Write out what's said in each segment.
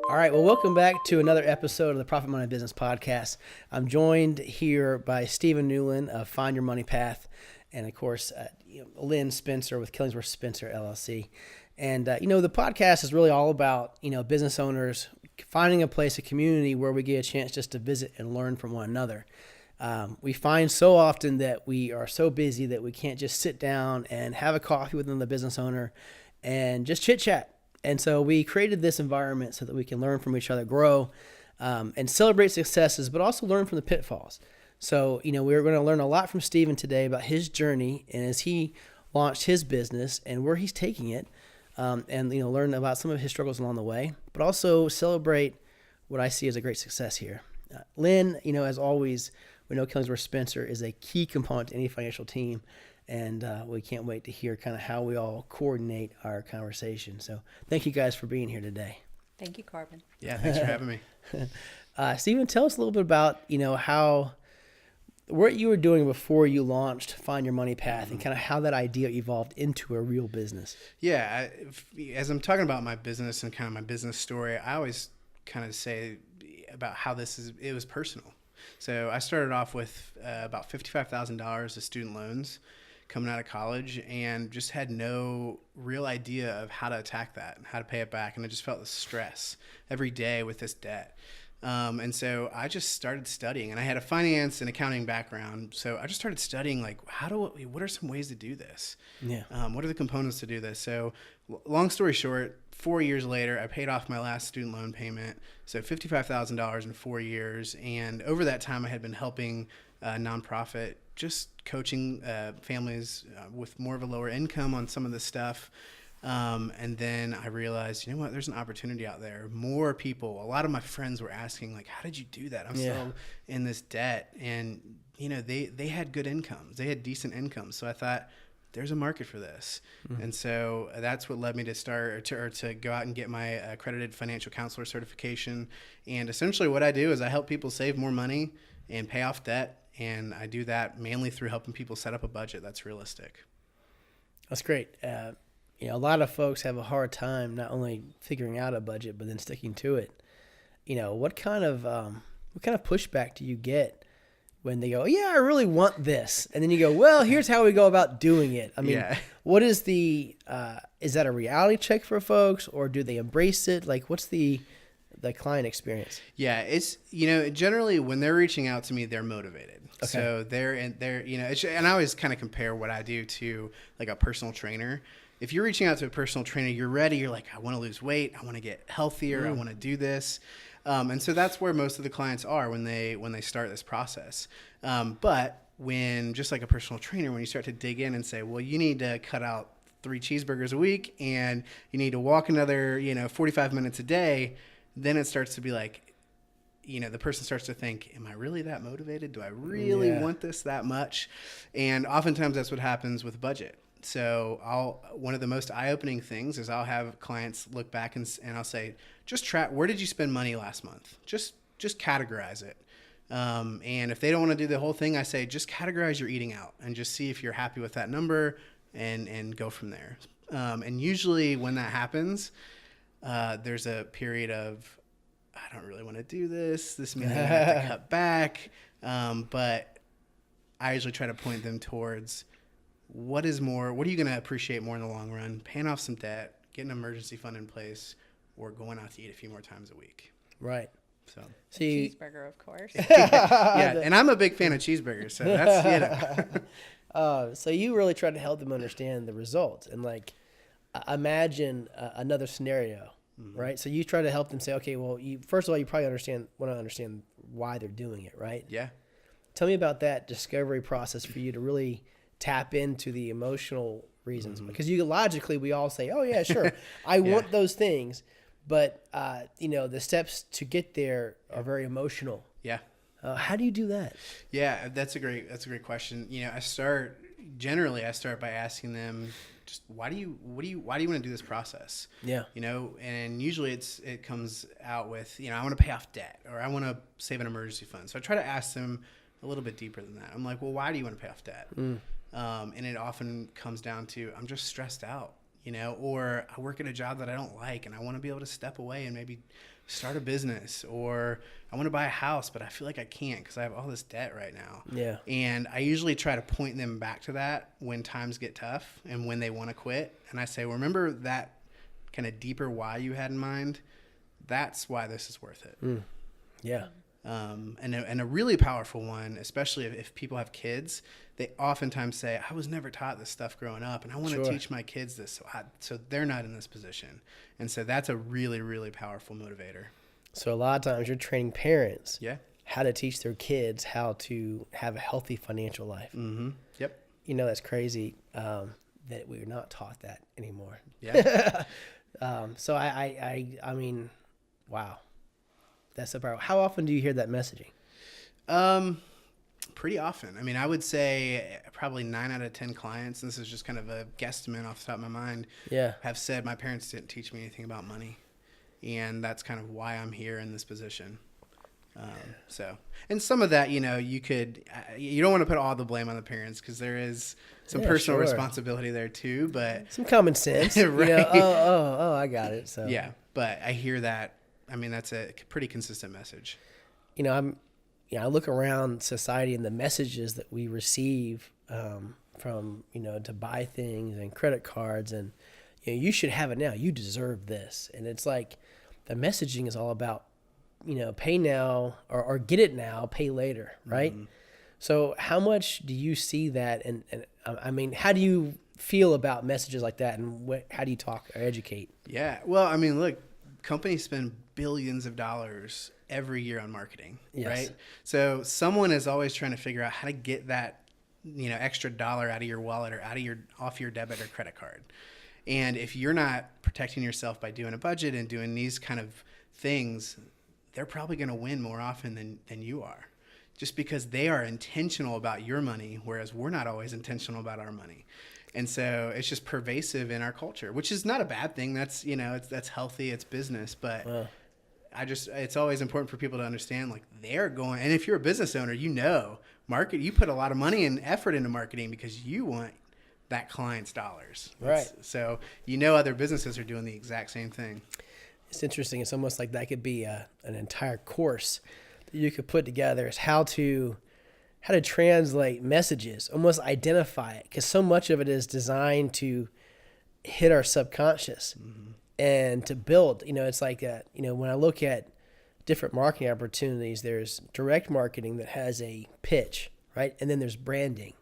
All right, well, welcome back to another episode of the Profit Money Business Podcast. I'm joined here by Stephen Newland of Find Your Money Path, and of course, Lynn Spencer with Killingsworth Spencer LLC. And the podcast is really all about business owners finding a place, a community where we get a chance just to visit and learn from one another. We find so often that we are so busy that we can't just sit down and have a coffee with another business owner and just chit chat. And so we created this environment so that we can learn from each other, grow, and celebrate successes, but also learn from the pitfalls. So, we're going to learn a lot from Stephen today about his journey and as he launched his business and where he's taking it, and learn about some of his struggles along the way, but also celebrate what I see as a great success here. Lynn, as always, we know Killingsworth Spencer is a key component to any financial team. And we can't wait to hear kind of how we all coordinate our conversation. So thank you guys for being here today. Thank you, Corbin. Yeah, thanks for having me. Stephen, tell us a little bit about, what you were doing before you launched Find Your Money Path and kind of how that idea evolved into a real business. Yeah, as I'm talking about my business and kind of my business story, I always kind of say about how it was personal. So I started off with about $55,000 of student loans coming out of college and just had no real idea of how to attack that and how to pay it back. And I just felt the stress every day with this debt. And so I just started studying, and I had a finance and accounting background. So I just started studying, like, what are some ways to do this? Yeah. What are the components to do this? So long story short, 4 years later, I paid off my last student loan payment. So $55,000 in 4 years. And over that time, I had been helping a nonprofit, just coaching families with more of a lower income on some of this stuff. And then I realized, there's an opportunity out there. More people, a lot of my friends were asking, like, how did you do that? I'm still in this debt. And, they had good incomes. They had decent incomes. So I thought, there's a market for this. Mm-hmm. And so that's what led me to start or to go out and get my accredited financial counselor certification. And essentially what I do is I help people save more money and pay off debt. And I do that mainly through helping people set up a budget that's realistic. That's great. A lot of folks have a hard time not only figuring out a budget, but then sticking to it. What kind of pushback do you get when they go, yeah, I really want this? And then you go, well, here's how we go about doing it. I mean, What is is that a reality check for folks, or do they embrace it? Like, what's the client experience? Yeah, it's, generally when they're reaching out to me, they're motivated. Okay. So they're, and I always kind of compare what I do to like a personal trainer. If you're reaching out to a personal trainer, you're ready. You're like, I want to lose weight. I want to get healthier. I want to do this. And so that's where most of the clients are when they start this process. But when, just like a personal trainer, when you start to dig in and say, well, you need to cut out 3 cheeseburgers a week and you need to walk another, 45 minutes a day, then it starts to be like, the person starts to think, am I really that motivated? Do I really want this that much? And oftentimes that's what happens with budget. So one of the most eye-opening things is I'll have clients look back and I'll say, just track, where did you spend money last month? Just categorize it. And if they don't want to do the whole thing, I say, just categorize your eating out and just see if you're happy with that number and go from there. And usually when that happens, there's a period of, I don't really want to do this. This means I have to cut back. But I usually try to point them towards what are you going to appreciate more in the long run? Paying off some debt, getting an emergency fund in place, or going out to eat a few more times a week. Right. So cheeseburger, of course. Yeah, and I'm a big fan of cheeseburgers, so that's so you really try to help them understand the results and imagine another scenario. Mm-hmm. Right. So you try to help them say, okay, well, first of all, you probably want to understand why they're doing it. Right. Yeah. Tell me about that discovery process for you to really tap into the emotional reasons. Mm-hmm. Because logically, we all say, oh yeah, sure. I want those things. But, the steps to get there are very emotional. Yeah. How do you do that? Yeah, that's a great question. I start by asking them, just why do you want to do this process? Yeah. And usually it comes out with, I want to pay off debt or I want to save an emergency fund. So I try to ask them a little bit deeper than that. I'm like, well, why do you want to pay off debt? And it often comes down to, I'm just stressed out. or I work at a job that I don't like and I want to be able to step away and maybe start a business, or I want to buy a house, but I feel like I can't because I have all this debt right now. Yeah. And I usually try to point them back to that when times get tough and when they want to quit. And I say, well, remember that kind of deeper why you had in mind? That's why this is worth it. Yeah. And a really powerful one, especially if people have kids, they oftentimes say, I was never taught this stuff growing up, and I want to teach my kids this so they're not in this position. And so that's a really, really powerful motivator. So a lot of times you're training parents how to teach their kids how to have a healthy financial life. Mm-hmm. Yep. That's crazy that we're not taught that anymore. Yeah. So I mean, wow. That's the power. How often do you hear that messaging? Pretty often. I mean, I would say probably 9 out of 10 clients, and this is just kind of a guesstimate off the top of my mind, have said my parents didn't teach me anything about money. And that's kind of why I'm here in this position. And some of that, you don't want to put all the blame on the parents because there is some personal responsibility there too, but some common sense. Right. I got it. So yeah, but I hear that. I mean, that's a pretty consistent message. I look around society and the messages that we receive from, to buy things and credit cards and, you should have it now. You deserve this. And it's like the messaging is all about, pay now or get it now, pay later. Right. Mm-hmm. So how much do you see that? And I mean, how do you feel about messages like that? And how do you talk or educate? Yeah. Well, I mean, look, companies spend billions of dollars every year on marketing, right? So someone is always trying to figure out how to get that, extra dollar out of your wallet or off your debit or credit card. And if you're not protecting yourself by doing a budget and doing these kind of things, they're probably going to win more often than you are, just because they are intentional about your money, whereas we're not always intentional about our money. And so it's just pervasive in our culture, which is not a bad thing. That's, that's healthy. It's business. But it's always important for people to understand, like, they're going, and if you're a business owner, you put a lot of money and effort into marketing because you want that client's dollars. Right. So, other businesses are doing the exact same thing. It's interesting. It's almost like that could be an entire course that you could put together is how to translate messages, almost identify it, because so much of it is designed to hit our subconscious and to build. It's like that. When I look at different marketing opportunities, there's direct marketing that has a pitch, right? And then there's branding,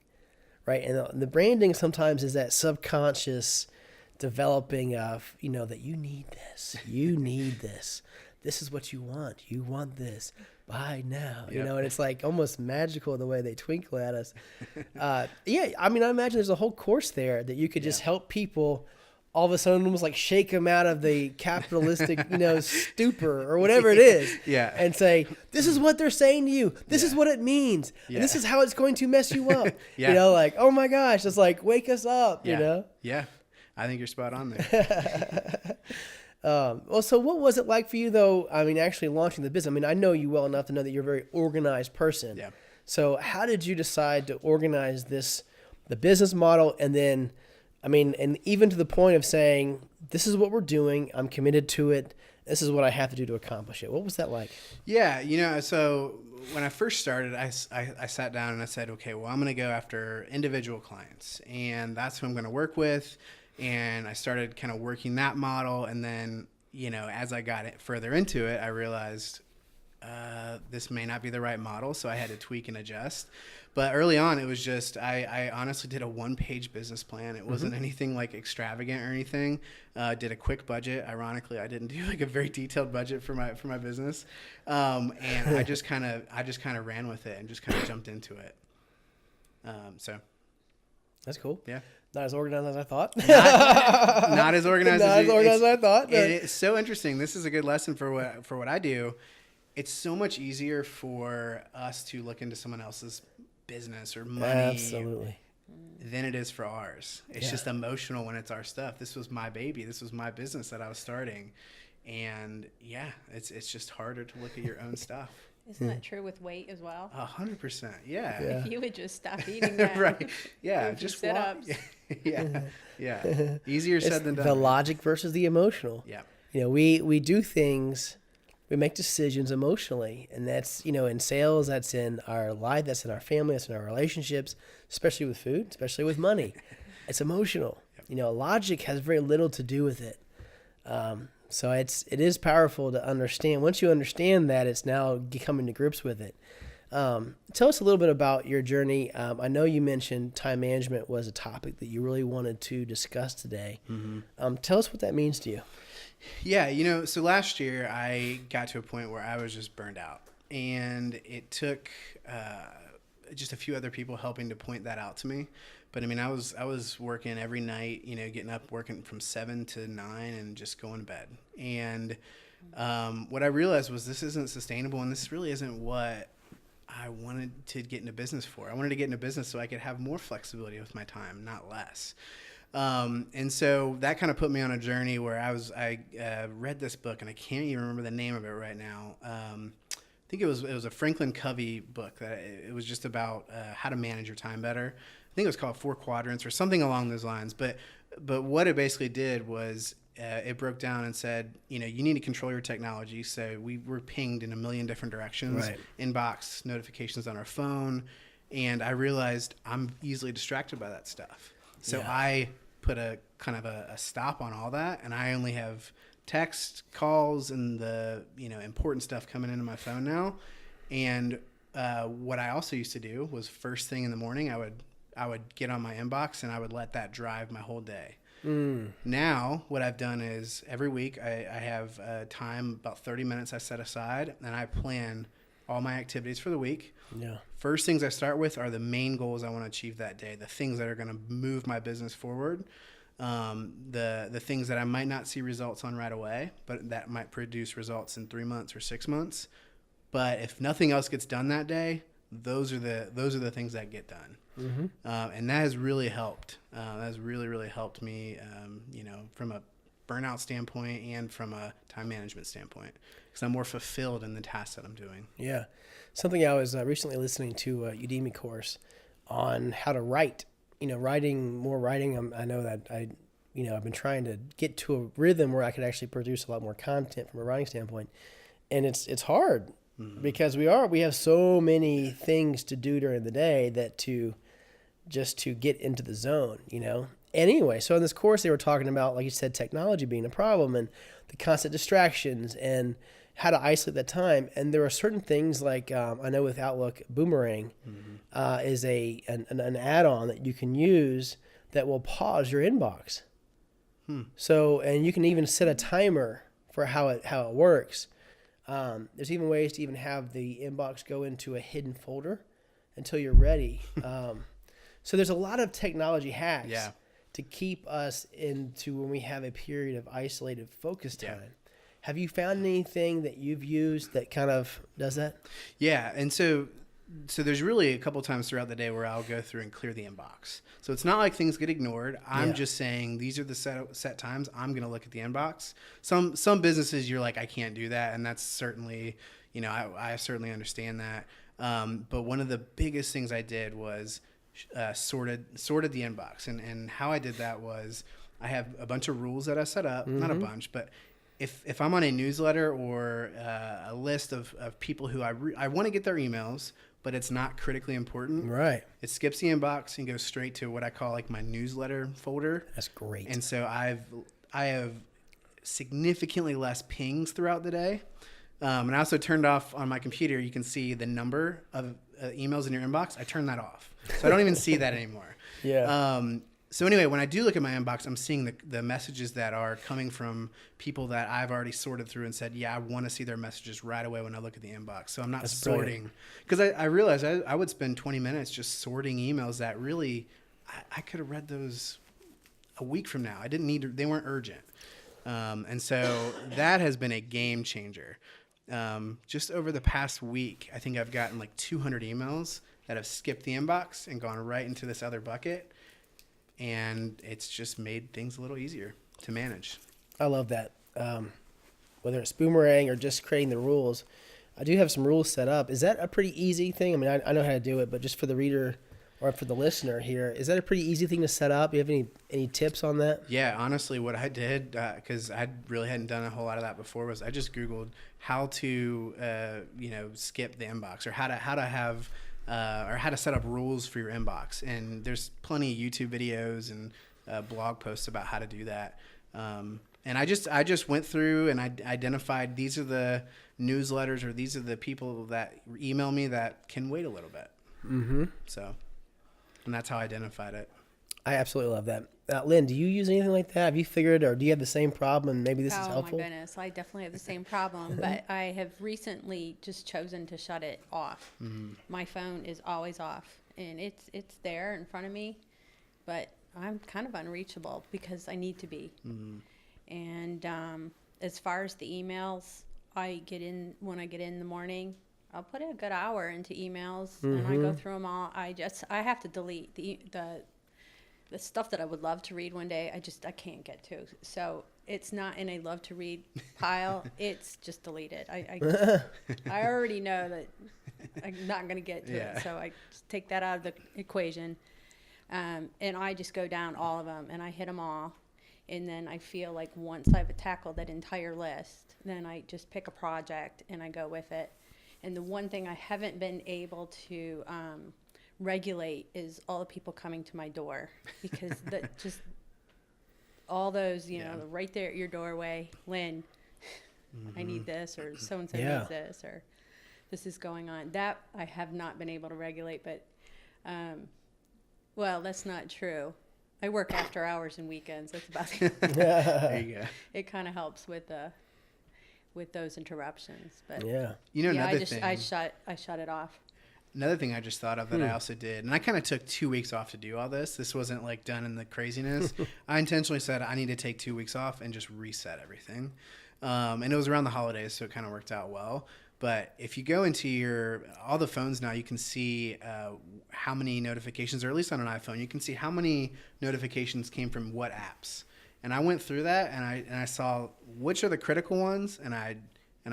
right? And the branding sometimes is that subconscious developing of, that you need this. This is what you want. You want this. Buy now, and it's like almost magical the way they twinkle at us. I mean, I imagine there's a whole course there that you could just help people all of a sudden almost like shake them out of the capitalistic, stupor or whatever it is. Yeah. And say, this is what they're saying to you. This is what it means. And this is how it's going to mess you up. Like, oh my gosh, it's like, wake us up, Yeah. I think you're spot on there. So what was it like for you, though? I mean, actually launching the business. I mean, I know you well enough to know that you're a very organized person. Yeah. So how did you decide to organize the business model, and then, I mean, and even to the point of saying, this is what we're doing. I'm committed to it. This is what I have to do to accomplish it. What was that like? Yeah, so when I first started, I sat down and I said, okay, well, I'm going to go after individual clients, and that's who I'm going to work with. And I started kind of working that model. And then, as I got further into it, I realized this may not be the right model. So I had to tweak and adjust. But early on, it was just, I honestly did a 1-page business plan. It wasn't anything like extravagant or anything. Did a quick budget. Ironically, I didn't do like a very detailed budget for my business. And I just kind of ran with it and just kind of jumped into it. So that's cool. Yeah. Not as organized as I thought. Not as organized as I thought. It's so interesting. This is a good lesson for what I do. It's so much easier for us to look into someone else's business or money than it is for ours. It's just emotional when it's our stuff. This was my baby. This was my business that I was starting. And it's just harder to look at your own stuff. Isn't that true with weight as well? 100%. Yeah. Yeah. If you would just stop eating that. Right. Yeah. do some Just walk. sit-ups. Yeah. Yeah. Easier It's said than done. the right? logic versus the emotional. Yeah. We do things, we make decisions emotionally, and that's, in sales, that's in our life, that's in our family, that's in our relationships, especially with food, especially with money. It's emotional. Logic has very little to do with it. So it is powerful to understand. Once you understand that, it's now coming to grips with it. Tell us a little bit about your journey. I know you mentioned time management was a topic that you really wanted to discuss today. Mm-hmm. Tell us what that means to you. Yeah. So last year I got to a point where I was just burned out, and it took just a few other people helping to point that out to me. But I mean, I was working every night, getting up, working from 7 to 9 and just going to bed. And what I realized was this isn't sustainable, and this really isn't what I wanted to get into business for. I wanted to get into business so I could have more flexibility with my time, not less. And so that kind of put me on a journey where I read this book, and I can't even remember the name of it right now. I think it was a Franklin Covey book that it was just about how to manage your time better. I think it was called 4 Quadrants or something along those lines. But what it basically did was it broke down and said, you need to control your technology. So we were pinged in a million different directions, Right. Inbox notifications on our phone. And I realized I'm easily distracted by that stuff. So Yeah. I put a kind of a stop on all that. And I only have text, calls, and the important stuff coming into my phone now. And what I also used to do was first thing in the morning, I would get on my inbox and I would let that drive my whole day. Now what I've done is every week I have time, about 30 minutes I set aside, and I plan all my activities for the week. Yeah. First things I start with are the main goals I want to achieve that day, the things that are going to move my business forward. The things that I might not see results on right away, but that might produce results in 3 months or 6 months. But if nothing else gets done that day, those are the things that get done. Mm-hmm. And that has really helped. That has really, really helped me, from a burnout standpoint and from a time management standpoint, because I'm more fulfilled in the tasks that I'm doing. Yeah. Something I was recently listening to a Udemy course on how to write. More writing. I know that I've been trying to get to a rhythm where I could actually produce a lot more content from a writing standpoint. And it's hard because we have so many things to do during the day that to get into the zone, Anyway, so in this course they were talking about, like you said, technology being a problem and the constant distractions and how to isolate that time. And there are certain things like I know with Outlook, Boomerang is an add-on that you can use that will pause your inbox. So, and you can even set a timer for how it works. There's even ways to even have the inbox go into a hidden folder until you're ready. So there's a lot of technology hacks to keep us into when we have a period of isolated focus time. Yeah. Have you found anything that you've used that kind of does that? Yeah, and so there's really a couple times throughout the day where I'll go through and clear the inbox. So it's not like things get ignored. I'm just saying these are the set times I'm going to look at the inbox. Some businesses you're like, I can't do that, and that's certainly, I certainly understand that. But one of the biggest things I did was sorted the inbox, and how I did that was I have a bunch of rules that I set up, not a bunch, but if I'm on a newsletter or a list of people who I want to get their emails, but it's not critically important, right? It skips the inbox and goes straight to what I call like my newsletter folder. That's great. And so I have significantly less pings throughout the day. And I also turned off on my computer. You can see the number of emails in your inbox. I turned that off, so I don't even see that anymore. Yeah. So anyway, when I do look at my inbox, I'm seeing the messages that are coming from people that I've already sorted through and said, yeah, I want to see their messages right away when I look at the inbox. So I'm not sorting, because I realized I would spend 20 minutes just sorting emails that really I could have read those a week from now. I didn't need to, they weren't urgent. And so that has been a game changer. Just over the past week, I think I've gotten like 200 emails that have skipped the inbox and gone right into this other bucket. And it's just made things a little easier to manage. I love that. Whether it's Boomerang or just creating the rules. I do have some rules set up. Is that a pretty easy thing? I mean, I know how to do it, but just for the reader or for the listener here, is that a pretty easy thing to set up? Do you have any tips on that? Yeah, honestly, what I did, because I really hadn't done a whole lot of that before, was I just Googled how to, skip the inbox, or how to have, or how to set up rules for your inbox. And there's plenty of YouTube videos and blog posts about how to do that. And I just went through and I identified these are the newsletters, or these are the people that email me that can wait a little bit. Mm-hmm. So, and that's how I identified it. I absolutely love that. Lynn, do you use anything like that? Have you figured, or do you have the same problem, and maybe this is helpful? Oh my goodness, I definitely have the same problem, but I have recently just chosen to shut it off. Mm-hmm. My phone is always off, and it's there in front of me, but I'm kind of unreachable because I need to be. Mm-hmm. And as far as the emails, when I get in the morning, I'll put a good hour into emails, and I go through them all. I have to delete the stuff that I would love to read one day. I can't get to. So it's not in a love to read pile. It's just deleted. I already know that I'm not going to get to it. So I just take that out of the equation. And I just go down all of them and I hit them all. And then I feel like once I've tackled that entire list, then I just pick a project and I go with it. And the one thing I haven't been able to regulate is all the people coming to my door, because that just all those, right there at your doorway, Lynn, I need this, or so-and-so needs this, or this is going on. That I have not been able to regulate, but, well, that's not true. I work after hours and weekends. That's about it. There you go. It kind of helps with those interruptions, but Another thing. I shut it off. Another thing I just thought of that I also did, and I kind of took 2 weeks off to do all this. This wasn't like done in the craziness. I intentionally said I need to take 2 weeks off and just reset everything. And it was around the holidays, so it kind of worked out well. But if you go into all the phones now, you can see how many notifications, or at least on an iPhone, you can see how many notifications came from what apps. And I went through that and I saw which are the critical ones, and I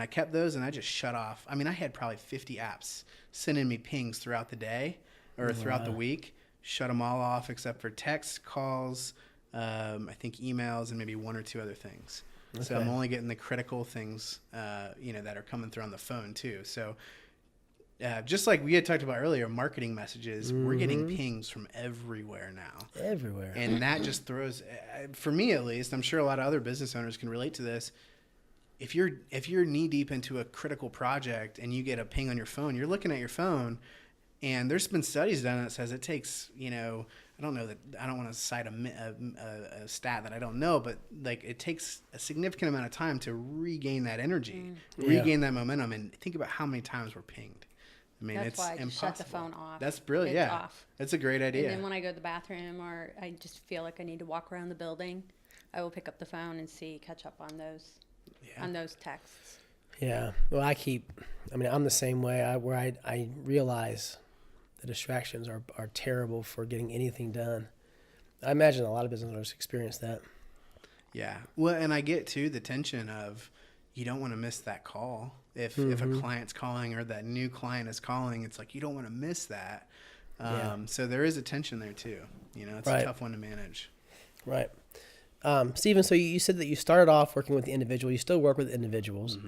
kept those, and I just shut off. I mean, I had probably 50 apps sending me pings throughout the day or throughout the week. Shut them all off except for text, calls, I think emails, and maybe one or two other things. Okay. So I'm only getting the critical things, that are coming through on the phone too. So just like we had talked about earlier, marketing messages, we're getting pings from everywhere now. Everywhere. And that just throws, for me at least, I'm sure a lot of other business owners can relate to this. If you're knee deep into a critical project and you get a ping on your phone, you're looking at your phone, and there's been studies done that says it takes, I don't know that, I don't want to cite a stat that I don't know, but like it takes a significant amount of time to regain that energy, regain that momentum, and think about how many times we're pinged. I mean, that's it's why I impossible. shut the phone off. That's brilliant. It's Yeah, off. That's a great idea. And then when I go to the bathroom, or I just feel like I need to walk around the building, I will pick up the phone and catch up on those texts. Yeah. Well, I'm the same way. I realize the distractions are terrible for getting anything done. I imagine a lot of business owners experience that. Yeah. Well, and I get too the tension of you don't want to miss that call. If a client's calling or that new client is calling, it's like you don't want to miss that. So there is a tension there too. It's a tough one to manage. Right. Stephen, so you said that you started off working with the individual. You still work with individuals.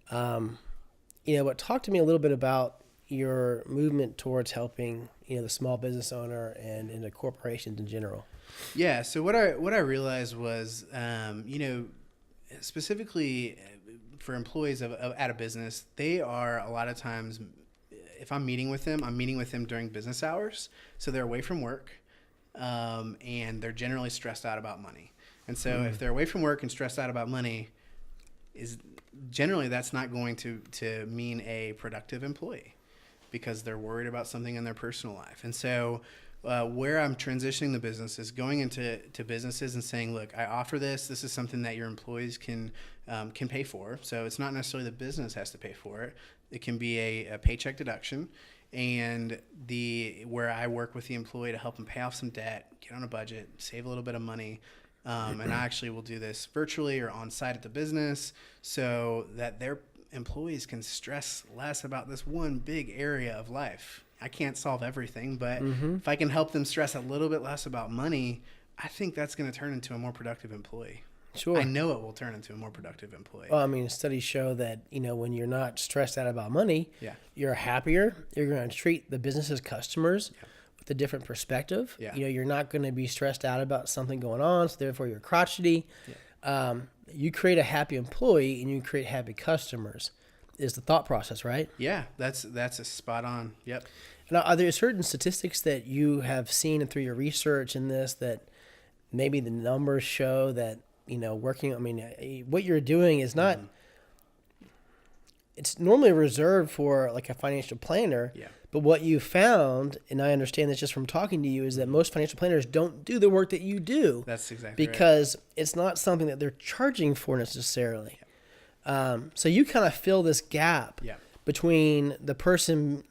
But talk to me a little bit about your movement towards helping, the small business owner and into corporations in general. Yeah. So what I realized was, specifically for employees at a business, they are a lot of times, if I'm meeting with them during business hours. So they're away from work, and they're generally stressed out about money. And so if they're away from work and stressed out about money, that's not going to mean a productive employee, because they're worried about something in their personal life. And so where I'm transitioning the business is going into businesses and saying, look, I offer this. This is something that your employees can pay for. So it's not necessarily the business has to pay for it. It can be a paycheck deduction. And where I work with the employee to help them pay off some debt, get on a budget, save a little bit of money. And I actually will do this virtually or on site at the business, so that employees can stress less about this one big area of life. I can't solve everything, but if I can help them stress a little bit less about money, I think that's going to turn into a more productive employee. Sure. I know it will turn into a more productive employee. Well, I mean, studies show that, when you're not stressed out about money, you're happier. You're going to treat the business's customers with a different perspective. Yeah. You're not going to be stressed out about something going on, so therefore you're crotchety. You create a happy employee and you create happy customers is the thought process, right? Yeah, that's a spot on. Yep. Now, are there certain statistics that you have seen through your research in this that maybe the numbers show that, what you're doing is not, it's normally reserved for like a financial planner. Yeah. But what you found, and I understand this just from talking to you, is that most financial planners don't do the work that you do. That's exactly right. Because it's not something that they're charging for necessarily. So you kind of fill this gap between the person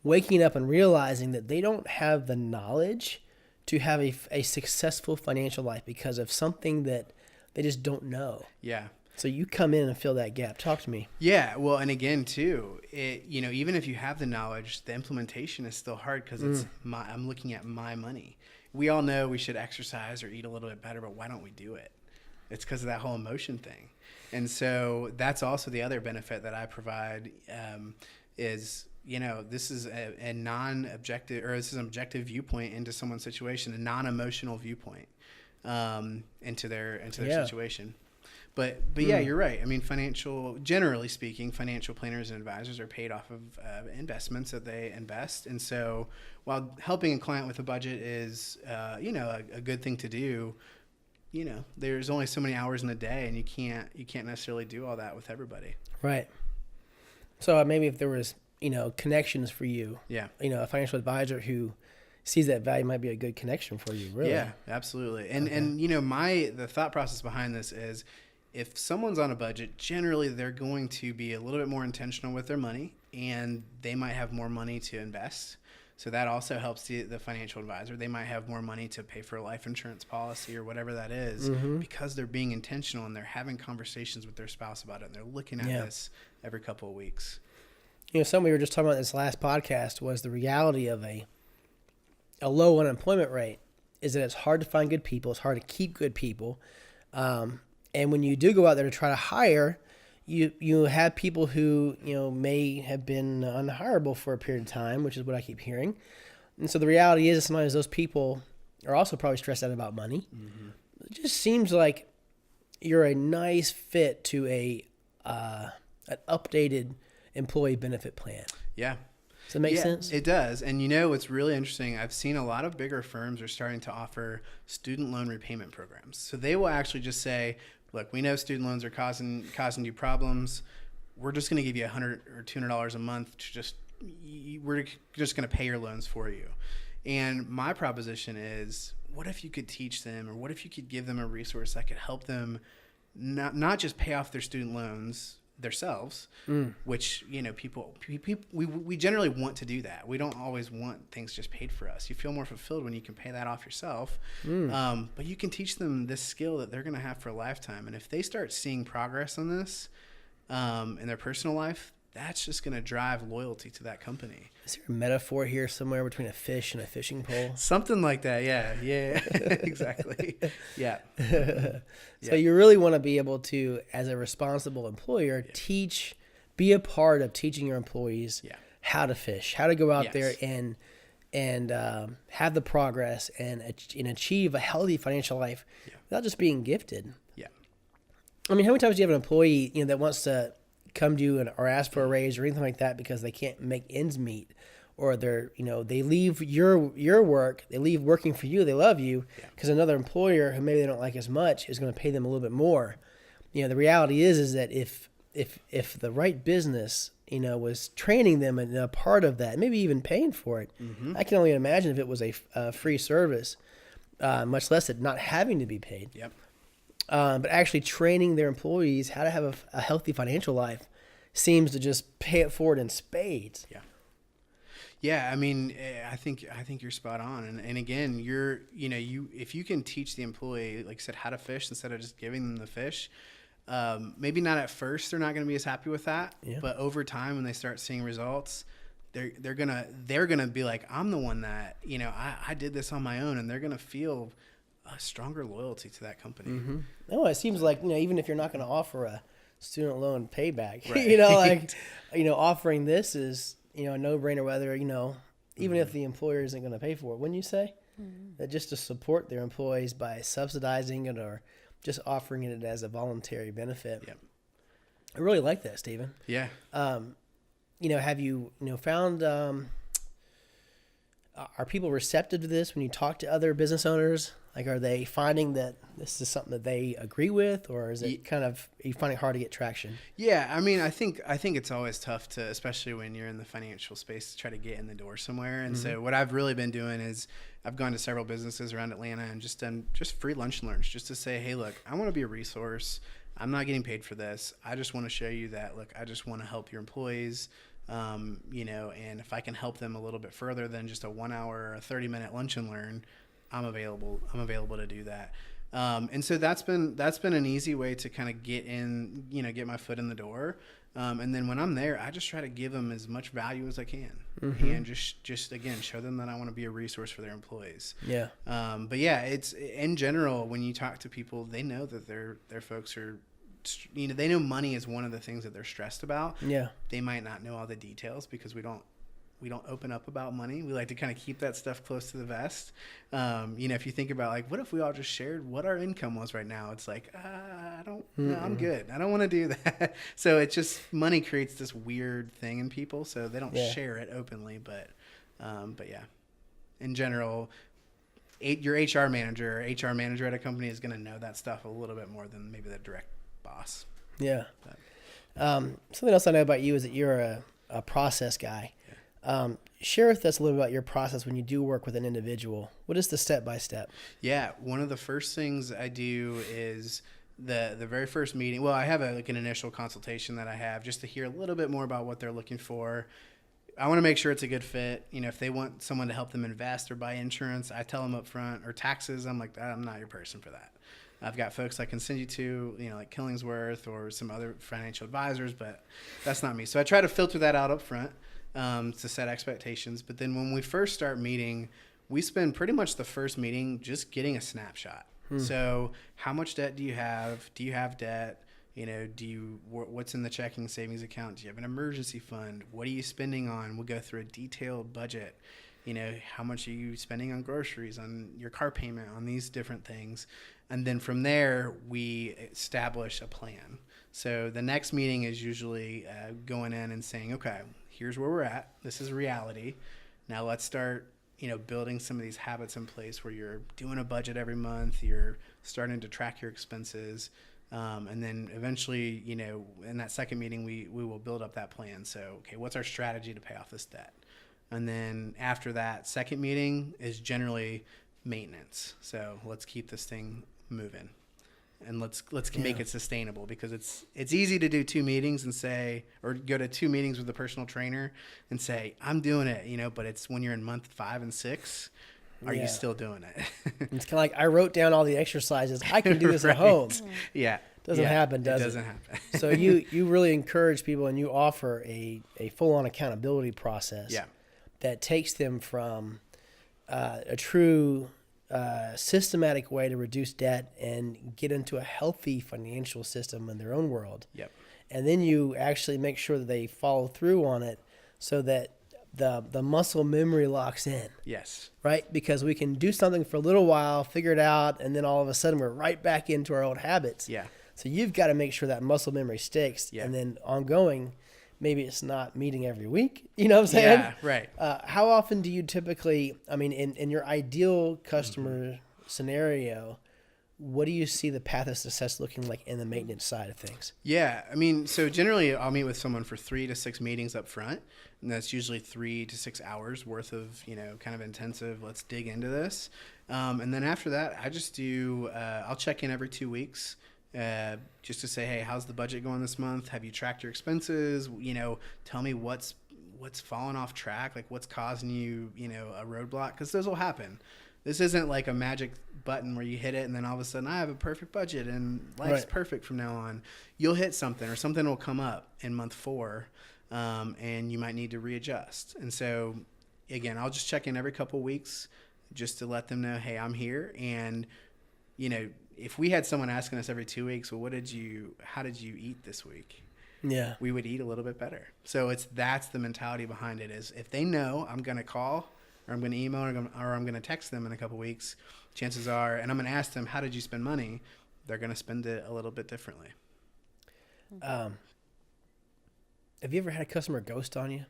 waking up and realizing that they don't have the knowledge to have a successful financial life because of something that they just don't know. Yeah. So you come in and fill that gap. Talk to me. Yeah. Well, and again, too, even if you have the knowledge, the implementation is still hard because I'm looking at my money. We all know we should exercise or eat a little bit better, but why don't we do it? It's because of that whole emotion thing. And so that's also the other benefit that I provide is, this is a non-objective, or this is an objective viewpoint into someone's situation, a non-emotional viewpoint into their situation. But yeah, you're right. I mean, generally speaking, financial planners and advisors are paid off of investments that they invest. And so while helping a client with a budget is, a good thing to do, there's only so many hours in a day and you can't necessarily do all that with everybody. Right. So maybe if there was, connections for you, a financial advisor who sees that value might be a good connection for you, really. Yeah, absolutely. And, the thought process behind this is, if someone's on a budget, generally they're going to be a little bit more intentional with their money and they might have more money to invest. So that also helps the financial advisor. They might have more money to pay for a life insurance policy or whatever that is because they're being intentional and they're having conversations with their spouse about it and they're looking at this every couple of weeks. Something we were just talking about in this last podcast was the reality of a low unemployment rate is that it's hard to find good people. It's hard to keep good people. And when you do go out there to try to hire, you have people who, may have been unhireable for a period of time, which is what I keep hearing. And so the reality is sometimes those people are also probably stressed out about money. Mm-hmm. It just seems like you're a nice fit to an updated employee benefit plan. Yeah. Does that make sense? It does. And what's really interesting, I've seen a lot of bigger firms are starting to offer student loan repayment programs. So they will actually just say, look, we know student loans are causing you problems. We're just going to give you $100 or $200 a month we're just going to pay your loans for you. And my proposition is, what if you could teach them, or what if you could give them a resource that could help them not just pay off their student loans themselves, which, we generally want to do that. We don't always want things just paid for us. You feel more fulfilled when you can pay that off yourself. But you can teach them this skill that they're going to have for a lifetime. And if they start seeing progress on this in their personal life, that's just going to drive loyalty to that company. Is there a metaphor here somewhere between a fish and a fishing pole? Something like that. Yeah, exactly. Yeah. So you really want to be able to, as a responsible employer, be a part of teaching your employees how to fish, how to go out there and have the progress and achieve a healthy financial life without just being gifted. Yeah. I mean, how many times do you have an employee that wants to come to you or ask for a raise or anything like that because they can't make ends meet, or they leave your work, they leave working for you, they love you because another employer who maybe they don't like as much is going to pay them a little bit more. The reality is that if the right business was training them and a part of that, maybe even paying for it, I can only imagine if it was a free service, much less it not having to be paid. Yep. But actually training their employees how to have a healthy financial life seems to just pay it forward in spades. Yeah. Yeah. I mean, I think you're spot on. And again, if you can teach the employee, like I said, how to fish instead of just giving them the fish, maybe not at first, they're not going to be as happy with that, Yeah. but over time, when they start seeing results, they're gonna be like, I'm the one that, I did this on my own, and they're gonna feel a stronger loyalty to that company. Mm-hmm. No, it seems like, even if you're not going to offer a student loan payback, Right. offering this is, a no-brainer, whether, even if the employer isn't going to pay for it, wouldn't you say? That just to support their employees by subsidizing it or just offering it as a voluntary benefit. Yep. I really like that, Stephen. Yeah. Have you, found, are people receptive to this when you talk to other business owners? Like, are they finding that this is something that they agree with, or is it are you finding it hard to get traction? Yeah, I mean, I think it's always tough to, especially when you're in the financial space, to try to get in the door somewhere. And so what I've really been doing is I've gone to several businesses around Atlanta and just done free lunch and learns, just to say, hey, look, I want to be a resource. I'm not getting paid for this. I just want to show you that, look, I just want to help your employees. And if I can help them a little bit further than just a 1 hour or a 30-minute lunch and learn, I'm available to do that. And so that's been an easy way to kind of get in, get my foot in the door. And then when I'm there, I just try to give them as much value as I can, and just again, show them that I want to be a resource for their employees. Yeah. But yeah, it's in general, when you talk to people, they know that their folks are, they know money is one of the things that they're stressed about. Yeah. They might not know all the details because we don't open up about money. We like to kind of keep that stuff close to the vest. If you think about, like, what if we all just shared what our income was right now? It's like, I don't know, I'm good. I don't want to do that. So it's just, money creates this weird thing in people, so they don't share it openly. But yeah, in general, your HR manager at a company is going to know that stuff a little bit more than maybe the direct boss. Yeah. Something else I know about you is that you're a process guy. Share with us a little about your process when you do work with an individual. What is the step-by-step? Yeah, one of the first things I do is the very first meeting. Well, I have an initial consultation that I have just to hear a little bit more about what they're looking for. I want to make sure it's a good fit. If they want someone to help them invest or buy insurance, I tell them up front, or taxes, I'm like, I'm not your person for that. I've got folks I can send you to, like Killingsworth or some other financial advisors, but that's not me. So I try to filter that out up front. To set expectations. But then when we first start meeting, we spend pretty much the first meeting just getting a snapshot. So how much debt do you have? Do you have debt? What's in the checking savings account? Do you have an emergency fund? What are you spending on? We'll go through a detailed budget. How much are you spending on groceries, on your car payment, on these different things? And then from there, we establish a plan. So the next meeting is usually going in and saying, okay, here's where we're at. This is reality. Now let's start, building some of these habits in place where you're doing a budget every month. You're starting to track your expenses. And then eventually, in that second meeting, we will build up that plan. So, okay, what's our strategy to pay off this debt? And then after that second meeting is generally maintenance. So let's keep this thing moving. And let's make it sustainable, because it's easy to do 2 meetings and say, or go to 2 meetings with a personal trainer and say, I'm doing it, but it's when you're in month 5 and 6, are you still doing it? It's kind of like, I wrote down all the exercises. I can do this at home. Yeah. Doesn't happen, does it? Doesn't happen. So you really encourage people, and you offer a full-on accountability process that takes them from a true systematic way to reduce debt and get into a healthy financial system in their own world. Yep. And then you actually make sure that they follow through on it so that the muscle memory locks in. Yes. Right? Because we can do something for a little while, figure it out, and then all of a sudden we're right back into our old habits. Yeah. So you've got to make sure that muscle memory sticks. Yeah. And then ongoing, maybe it's not meeting every week. You know what I'm saying? Yeah, right. How often do you typically, in your ideal customer scenario, what do you see the path of success looking like in the maintenance side of things? Yeah, so generally I'll meet with someone for 3 to 6 meetings up front, and that's usually 3 to 6 hours worth of, kind of intensive, let's dig into this. And then after that, I just do, I'll check in every 2 weeks. Just to say, hey, how's the budget going this month? Have you tracked your expenses? Tell me what's fallen off track, like what's causing you, a roadblock, because those will happen. This isn't like a magic button where you hit it and then all of a sudden I have a perfect budget and life's perfect from now on. You'll hit something or something will come up in month 4, and you might need to readjust. And so, again, I'll just check in every couple weeks just to let them know, hey, I'm here. And, you know, if we had someone asking us every 2 weeks, well, how did you eat this week? Yeah. We would eat a little bit better. So that's the mentality behind it, is if they know I'm going to call or I'm going to email or I'm going to text them in a couple weeks, chances are, and I'm going to ask them, how did you spend money? They're going to spend it a little bit differently. Have you ever had a customer ghost on you?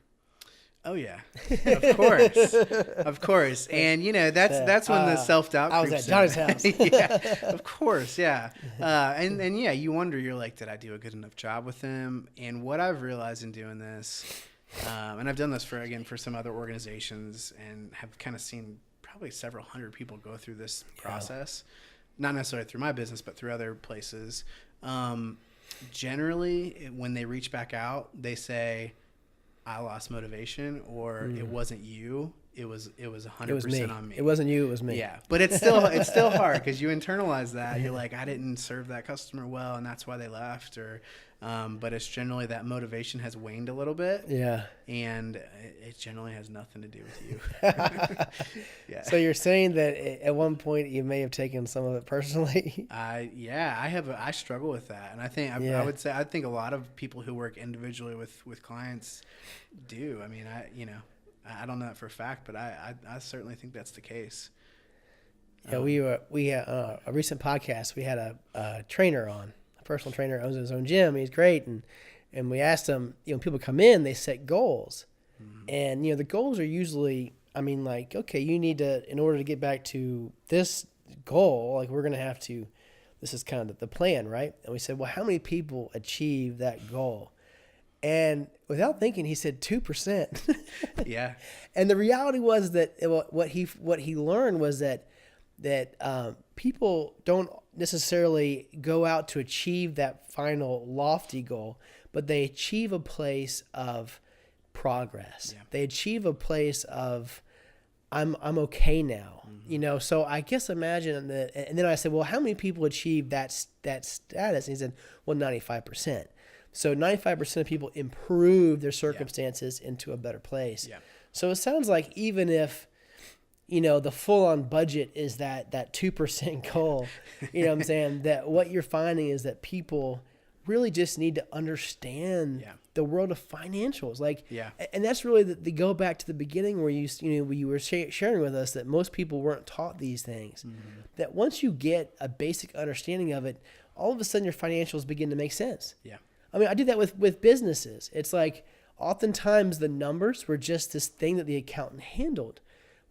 Oh yeah, of course, of course. And you know, that's when the self-doubt I was creeps at Johnny's house. Yeah, of course. Yeah. And yeah, you wonder, you're like, did I do a good enough job with them? And what I've realized in doing this, and I've done this for some other organizations and have kind of seen probably several hundred people go through this process, not necessarily through my business, but through other places. Generally, when they reach back out, they say, I lost motivation, or it wasn't you. It was 100% on me. It wasn't you. It was me. Yeah, but it's still hard because you internalize that. You're like, I didn't serve that customer well, and that's why they left. Or, but it's generally that motivation has waned a little bit. Yeah. And it generally has nothing to do with you. Yeah. So you're saying that at one point you may have taken some of it personally. I struggle with that, and I think I would say I think a lot of people who work individually with clients do. I mean, I don't know that for a fact, but I certainly think that's the case. Yeah, we had a recent podcast. We had a trainer on, a personal trainer, owns his own gym. He's great, and we asked him, people come in, they set goals, and the goals are usually, like, okay, you need to, in order to get back to this goal, like we're gonna have to, this is kind of the plan, right? And we said, well, how many people achieve that goal? And without thinking, he said 2%. Yeah. And the reality was that what he learned was that people don't necessarily go out to achieve that final lofty goal, but they achieve a place of progress. Yeah. They achieve a place of I'm okay now. So I guess imagine that. And then I said, well, how many people achieve that status? And he said, well, 95%. So 95% of people improve their circumstances into a better place. Yeah. So it sounds like even if, the full-on budget is that 2% goal, what I'm saying, that what you're finding is that people really just need to understand the world of financials. And that's really the go back to the beginning where you were sharing with us that most people weren't taught these things. Mm-hmm. That once you get a basic understanding of it, all of a sudden your financials begin to make sense. Yeah. I do that with businesses. It's like oftentimes the numbers were just this thing that the accountant handled.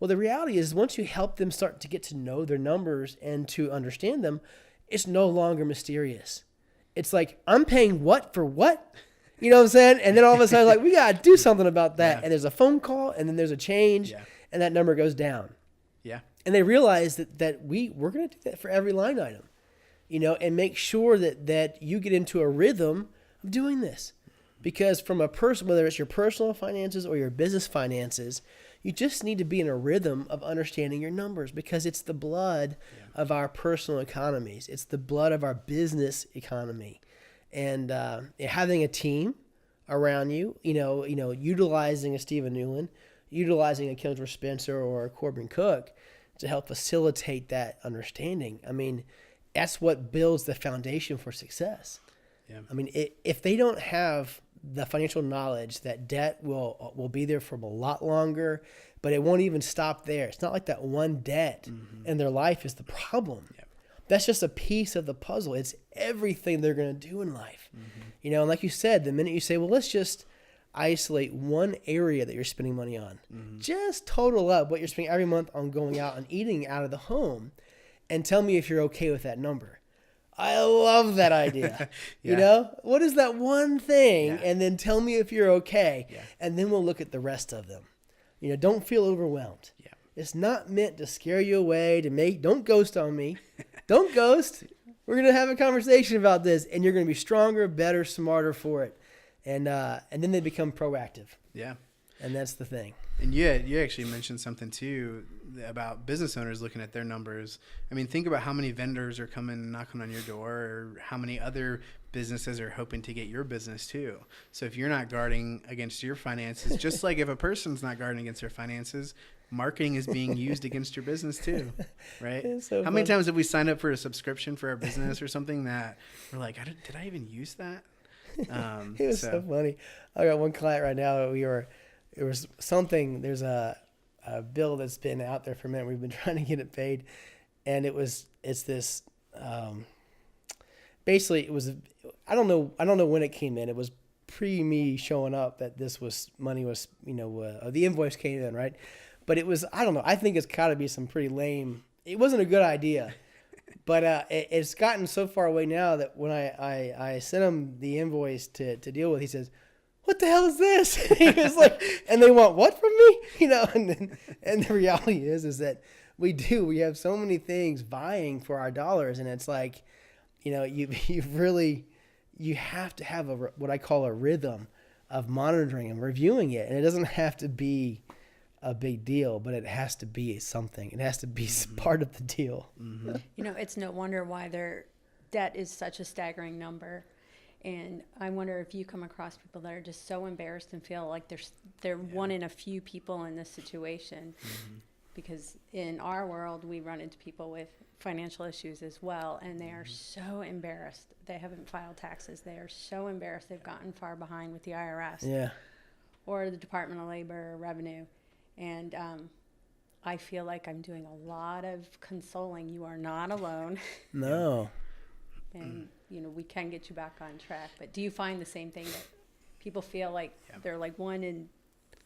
Well, the reality is once you help them start to get to know their numbers and to understand them, it's no longer mysterious. It's like, I'm paying what for what? You know what I'm saying? And then all of a sudden, like, we got to do something about that. Yeah. And there's a phone call, and then there's a change, and that number goes down. Yeah. And they realize that we're going to do that for every line item, and make sure that you get into a rhythm of doing this. Because from a person, whether it's your personal finances or your business finances, you just need to be in a rhythm of understanding your numbers, because it's the blood of our personal economies. It's the blood of our business economy. And having a team around you, utilizing a Stephen Newland, utilizing a Killingsworth Spencer or a Corbin Cook to help facilitate that understanding. That's what builds the foundation for success. Yeah. If they don't have the financial knowledge that debt will be there for a lot longer, but it won't even stop there. It's not like that one debt in their life is the problem. Yep. That's just a piece of the puzzle. It's everything they're going to do in life. Mm-hmm. And like you said, the minute you say, well, let's just isolate one area that you're spending money on, just total up what you're spending every month on going out and eating out of the home, and tell me if you're okay with that number. I love that idea. What is that one thing? Yeah. And then tell me if you're okay. Yeah. And then we'll look at the rest of them. Don't feel overwhelmed. Yeah. It's not meant to scare you away, don't ghost on me. Don't ghost. We're going to have a conversation about this, and you're going to be stronger, better, smarter for it. And then they become proactive. Yeah. And that's the thing. And you actually mentioned something too about business owners looking at their numbers. I mean, think about how many vendors are coming knocking on your door, or how many other businesses are hoping to get your business too. So if you're not guarding against your finances, just like if a person's not guarding against their finances, marketing is being used against your business too, right? So how many times have we signed up for a subscription for our business or something that we're like, did I even use that? It was so funny. I got one client right now. There's a bill that's been out there for a minute. We've been trying to get it paid, and it's this. Basically, it was. I don't know when it came in. It was pre me showing up that this was money was the invoice came in, right? But it was, I don't know. I think it's got to be some pretty lame. It wasn't a good idea. But it's gotten so far away now that when I sent him the invoice to deal with, he says, "What the hell is this?" He was like, and they want what from me? And the reality is that we have so many things vying for our dollars, and it's like, you have to have what I call a rhythm of monitoring and reviewing it, and it doesn't have to be a big deal, but it has to be something. It has to be part of the deal. Mm-hmm. It's no wonder why their debt is such a staggering number. And I wonder if you come across people that are just so embarrassed and feel like they're one in a few people in this situation. Mm-hmm. Because in our world, we run into people with financial issues as well, and they are so embarrassed. They haven't filed taxes. They are so embarrassed they've gotten far behind with the IRS. Yeah. Or the Department of Labor or Revenue. And I feel like I'm doing a lot of consoling. You are not alone. No. And, we can get you back on track. But do you find the same thing, that people feel like they're like one in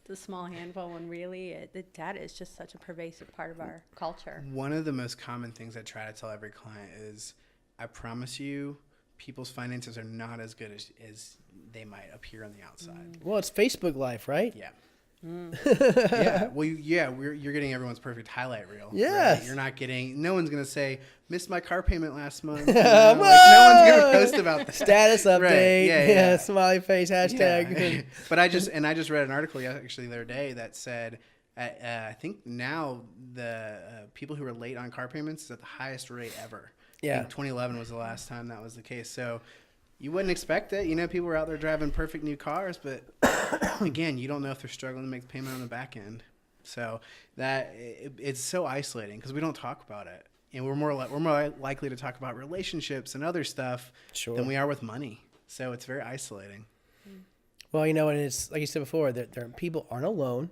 the small handful, when really that is just such a pervasive part of our culture? One of the most common things I try to tell every client is, I promise you, people's finances are not as good as they might appear on the outside. Well, it's Facebook life, right? Yeah. Yeah. Well, you're getting everyone's perfect highlight reel. Yes. Right? You're not getting. No one's gonna say, "Missed my car payment last month." No one's gonna post about that. Status update. Right. Yeah. Smiley face hashtag. Yeah. But I just read an article actually the other day that said, I think now the people who are late on car payments is at the highest rate ever. Yeah. I think 2011 was the last time that was the case. So you wouldn't expect it. People were out there driving perfect new cars, but again, you don't know if they're struggling to make the payment on the back end. So it's so isolating because we don't talk about it, and we're more likely to talk about relationships and other stuff than we are with money. So it's very isolating. Well, and it's like you said before, that people aren't alone.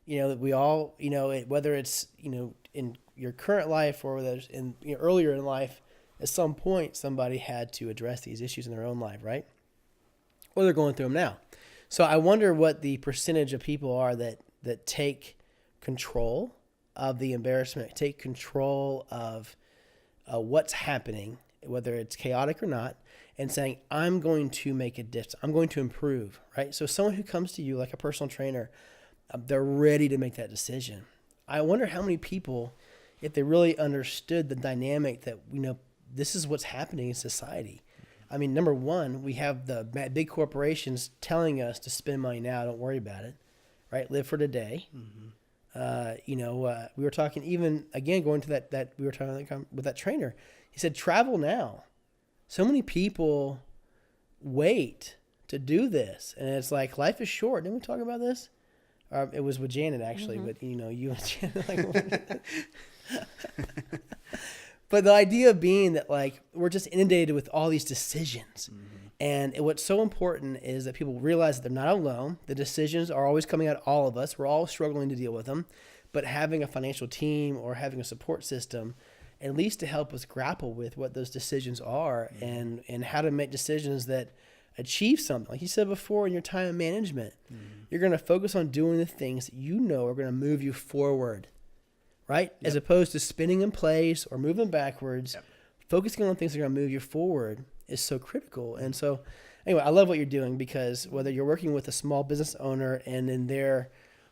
We all, whether it's in your current life or whether it's in earlier in life. At some point, somebody had to address these issues in their own life, right? Or they're going through them now. So I wonder what the percentage of people are that take control of the embarrassment, take control of what's happening, whether it's chaotic or not, and saying, I'm going to make a difference. I'm going to improve, right? So someone who comes to you like a personal trainer, they're ready to make that decision. I wonder how many people, if they really understood the dynamic that, this is what's happening in society. I mean, number one, we have the big corporations telling us to spend money now. Don't worry about it, right? Live for today. Mm-hmm. We were talking even, again, going to that we were talking with that trainer. He said, travel now. So many people wait to do this. And it's like, life is short. Didn't we talk about this? It was with Janet, actually. Mm-hmm. But, you and Janet. But the idea being that, we're just inundated with all these decisions. Mm-hmm. And what's so important is that people realize that they're not alone. The decisions are always coming at all of us. We're all struggling to deal with them. But having a financial team or having a support system, at least to help us grapple with what those decisions are, mm-hmm. and how to make decisions that achieve something. Like you said before, in your time management, mm-hmm. you're going to focus on doing the things that are going to move you forward. Right? Yep. As opposed to spinning in place or moving backwards, focusing on things that are going to move you forward is so critical. And so, anyway, I love what you're doing, because whether you're working with a small business owner and in their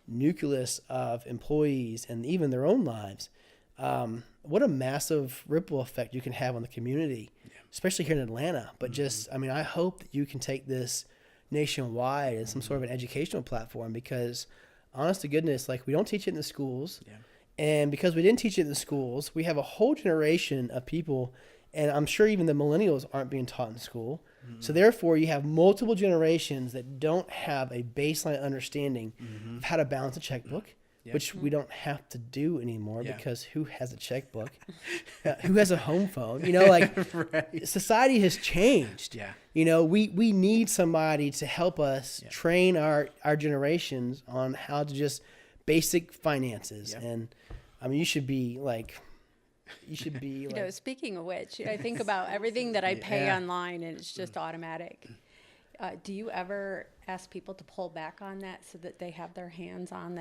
nucleus of employees and even their own lives, what a massive ripple effect you can have on the community, especially here in Atlanta. But mm-hmm. I hope that you can take this nationwide as some sort of an educational platform, because honest to goodness, like we don't teach it in the schools. Yeah. And because we didn't teach it in the schools, we have a whole generation of people, and I'm sure even the millennials aren't being taught in school. Mm-hmm. So therefore, you have multiple generations that don't have a baseline understanding of how to balance a checkbook, which we don't have to do anymore because who has a checkbook? Who has a home phone? You know, like Right. society has changed. Yeah. You know, we need somebody to help us train our generations on how to just basic finances. And I mean, you should be like, You know, speaking of which, I think about everything that I pay online, and it's just automatic. Do you ever ask people to pull back on that so that they have their hands on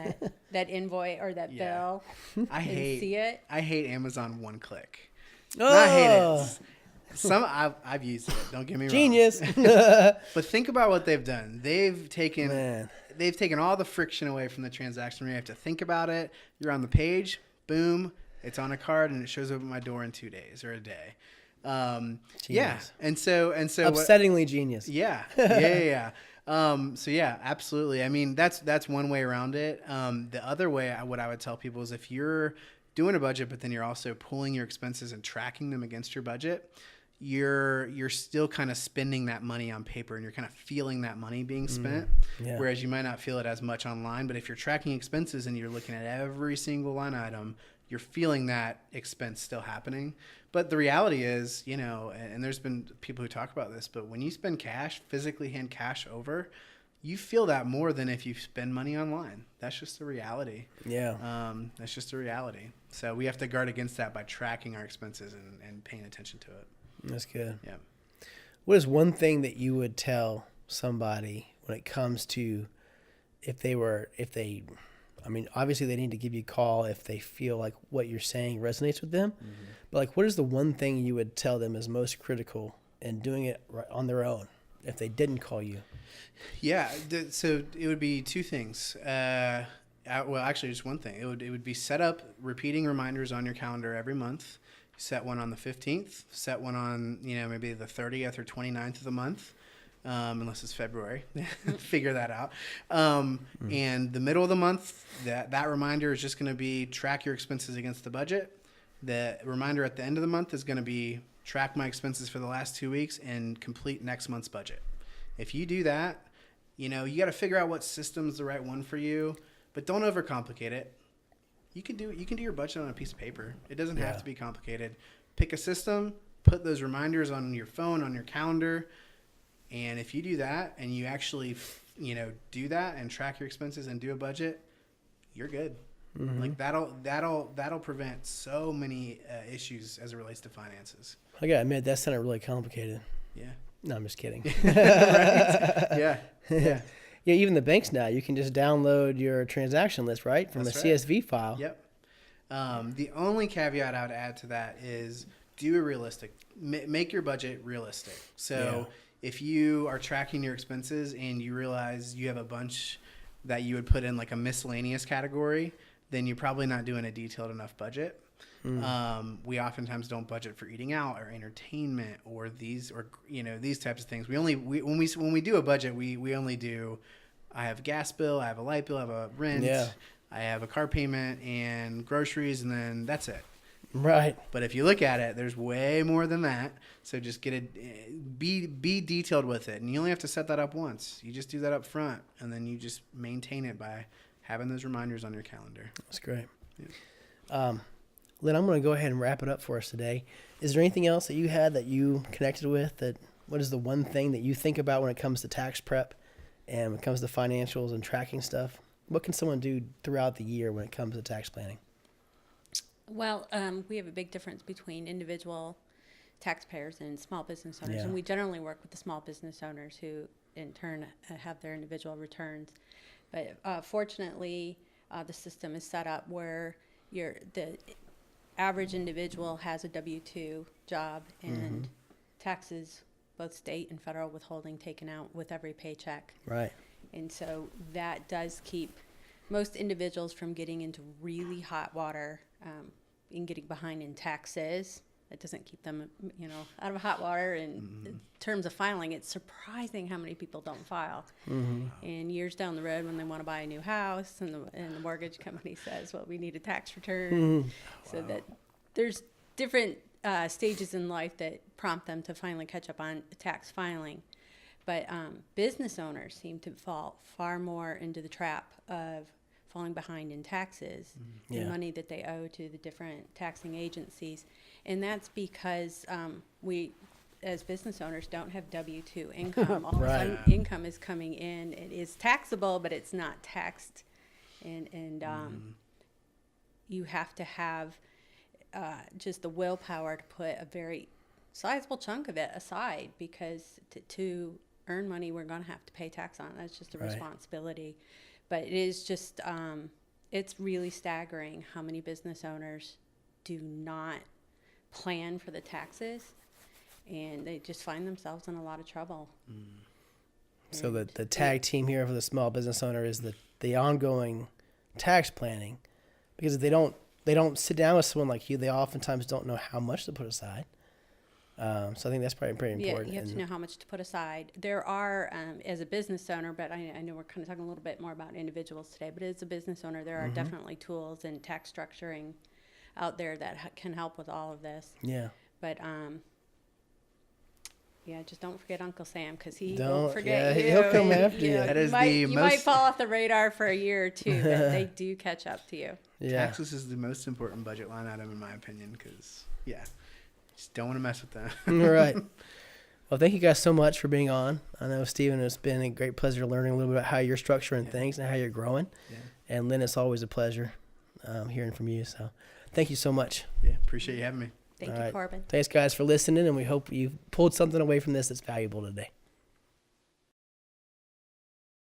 that invoice or that bill I see it? I hate Amazon one click. Oh, I hate it. I've used it. Don't get me wrong. genius. But think about what they've done. They've taken all the friction away from the transaction. You have to think about it. You're on the page. Boom. It's on a card and it shows up at my door in 2 days or a day. Yeah. And so Upsettingly genius. Yeah. So yeah, absolutely. I mean, that's one way around it. The other way, what I would tell people is if you're doing a budget, but then you're also pulling your expenses and tracking them against your budget, you're still kind of spending that money on paper and you're kind of feeling that money being spent. Whereas you might not feel it as much online, but if you're tracking expenses and you're looking at every single line item, you're feeling that expense still happening. But the reality is, you know, and there's been people who talk about this, but when you spend cash, physically hand cash over, you feel that more than if you spend money online. That's just the reality. Yeah. That's just a reality. So we have to guard against that by tracking our expenses and paying attention to it. That's good. Yeah. What is one thing that you would tell somebody when it comes to I mean, obviously they need to give you a call if they feel like what you're saying resonates with them. Mm-hmm. But like, what is the one thing you would tell them is most critical in doing it on their own if they didn't call you? Yeah. So it would be two things. Well, actually just one thing. It would be set up repeating reminders on your calendar every month. Set one on the 15th, set one on, maybe the 30th or 29th of the month. Unless it's February, figure that out. And the middle of the month, that reminder is just going to be track your expenses against the budget. The reminder at the end of the month is going to be track my expenses for the last 2 weeks and complete next month's budget. If you do that, you got to figure out what system's the right one for you, but don't overcomplicate it. You can do your budget on a piece of paper. It doesn't have to be complicated. Pick a system, put those reminders on your phone, on your calendar. And if you do that and you actually, do that and track your expenses and do a budget, you're good. Mm-hmm. Like that'll prevent so many issues as it relates to finances. I gotta admit, that sounded really complicated. Yeah. No, I'm just kidding. Right? Yeah. Yeah. Yeah. Even the banks now, you can just download your transaction list, right, from That's a CSV file. Yep. The only caveat I would add to that is do a realistic, make your budget realistic. So. Yeah. If you are tracking your expenses and you realize you have a bunch that you would put in like a miscellaneous category, then you're probably not doing a detailed enough budget. We oftentimes don't budget for eating out or entertainment or these types of things. When we do a budget, we only do, I have a gas bill, I have a light bill, I have a rent, I have a car payment and groceries, and then that's it. Right. But if you look at it, there's way more than that. So just be detailed with it. And you only have to set that up once. You just do that up front, and then you just maintain it by having those reminders on your calendar. That's great. Yeah. Lynn, I'm going to go ahead and wrap it up for us today. Is there anything else that you had that you connected with? What is the one thing that you think about when it comes to tax prep and when it comes to financials and tracking stuff? What can someone do throughout the year when it comes to tax planning? Well, we have a big difference between individual taxpayers and small business owners, and we generally work with the small business owners who, in turn, have their individual returns. But fortunately, the system is set up where the average individual has a W-2 job and taxes, both state and federal withholding, taken out with every paycheck. Right. And so that does keep most individuals from getting into really hot water and getting behind in taxes It doesn't keep them, out of hot water. And in terms of filing, it's surprising how many people don't file. And years down the road, when they want to buy a new house, and the mortgage company says, "Well, we need a tax return," so that there's different stages in life that prompt them to finally catch up on tax filing. But business owners seem to fall far more into the trap of falling behind in taxes, the money that they owe to the different taxing agencies. And that's because we, as business owners, don't have W-2 income. All of a sudden, income is coming in. It is taxable, but it's not taxed. And you have to have just the willpower to put a very sizable chunk of it aside, because to earn money, we're going to have to pay tax on it. That's just a responsibility. But it is just, it's really staggering how many business owners do not plan for the taxes, and they just find themselves in a lot of trouble. So the tag team here for the small business owner is the ongoing tax planning, because if they don't sit down with someone like you, they oftentimes don't know how much to put aside. So I think that's probably pretty important. Yeah, you have to know how much to put aside. There are, as a business owner, but I know we're kind of talking a little bit more about individuals today, but as a business owner, there are definitely tools and tax structuring out there that can help with all of this. Yeah. But, just don't forget Uncle Sam, because he won't forget you. He'll come after you. That is you might fall off the radar for a year or two, but they do catch up to you. Yeah. Taxes is the most important budget line item, in my opinion, because, just don't want to mess with that. All right. Well, thank you guys so much for being on. I know, Stephen, it's been a great pleasure learning a little bit about how you're structuring things and how you're growing. Yeah. And Lynn, it's always a pleasure hearing from you. So thank you so much. Yeah, appreciate you having me. Thank you, Corbin. Thanks, guys, for listening, and we hope you pulled something away from this that's valuable today.